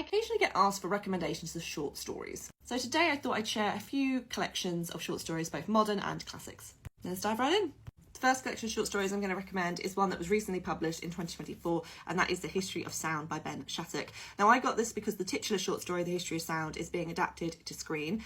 I occasionally get asked for recommendations of short stories. So today I thought I'd share a few collections of short stories, both modern and classics. Let's dive right in. The first collection of short stories I'm going to recommend is one that was recently published in 2024, and that is The History of Sound by Ben Shattuck. Now, I got this because the titular short story, The History of Sound, is being adapted to screen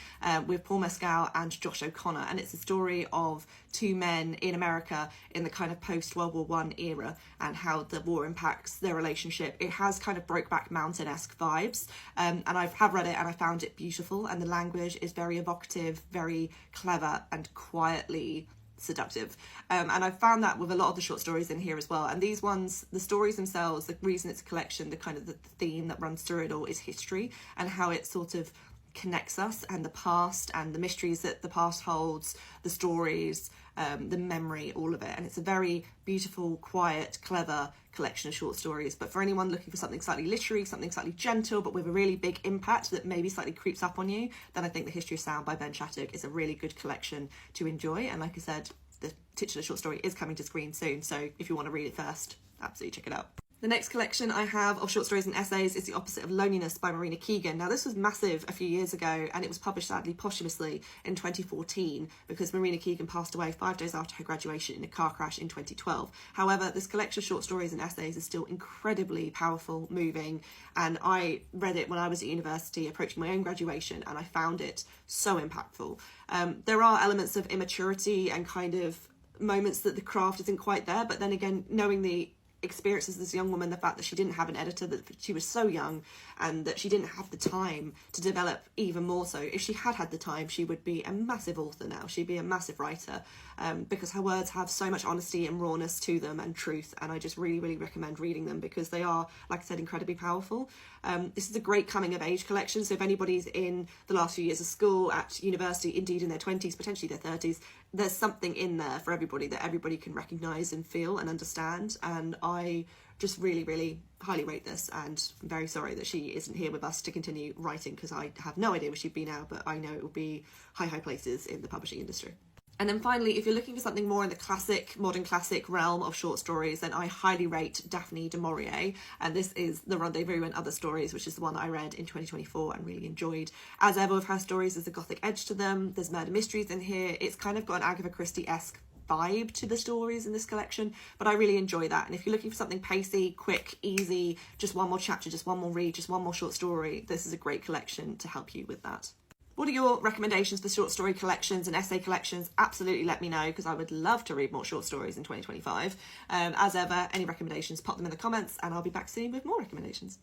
with Paul Mescal and Josh O'Connor, and it's a story of two men in America in the kind of post-World War I era and how the war impacts their relationship. It has kind of Brokeback Mountain-esque vibes, and I have read it and I found it beautiful, and the language is very evocative, very clever and quietly seductive, and I've found that with a lot of the short stories in here as well. And these ones, the stories themselves, the reason it's a collection, the kind of the theme that runs through it all is history and how it sort of connects us and the past and the mysteries that the past holds, the stories, the memory, all of it. And it's a very beautiful, quiet, clever collection of short stories. But for anyone looking for something slightly literary, something slightly gentle, but with a really big impact that maybe slightly creeps up on you, then I think The History of Sound by Ben Shattuck is a really good collection to enjoy. And like I said, the titular short story is coming to screen soon, so if you want to read it first, absolutely check it out. The next collection I have of short stories and essays is The Opposite of Loneliness by Marina Keegan. Now, this was massive a few years ago, and it was published, sadly, posthumously in 2014 because Marina Keegan passed away 5 days after her graduation in a car crash in 2012. However, this collection of short stories and essays is still incredibly powerful, moving, and I read it when I was at university, approaching my own graduation, and I found it so impactful. There are elements of immaturity and kind of moments that the craft isn't quite there, but then again, knowing the experiences of this young woman, the fact that she didn't have an editor, that she was so young and that she didn't have the time to develop even more so. If she had the time, she would be a massive author now. She'd be a massive writer because her words have so much honesty and rawness to them and truth, and I just really, really recommend reading them because they are, like I said, incredibly powerful. This is a great coming of age collection, so if anybody's in the last few years of school, at university, indeed in their 20s, potentially their 30s, there's something in there for everybody that everybody can recognise and feel and understand, and I just really, really highly rate this, and I'm very sorry that she isn't here with us to continue writing because I have no idea where she'd be now, but I know it will be high places in the publishing industry. And then finally, if you're looking for something more in the classic, modern classic realm of short stories, then I highly rate Daphne du Maurier. And this is The Rendezvous and Other Stories, which is the one that I read in 2024 and really enjoyed. As ever with her stories, there's a gothic edge to them. There's murder mysteries in here. It's kind of got an Agatha Christie-esque vibe to the stories in this collection, but I really enjoy that. And if you're looking for something pacey, quick, easy, just one more chapter, just one more read, just one more short story, this is a great collection to help you with that. What are your recommendations for short story collections and essay collections? Absolutely let me know because I would love to read more short stories in 2025. As ever, any recommendations, pop them in the comments and I'll be back soon with more recommendations.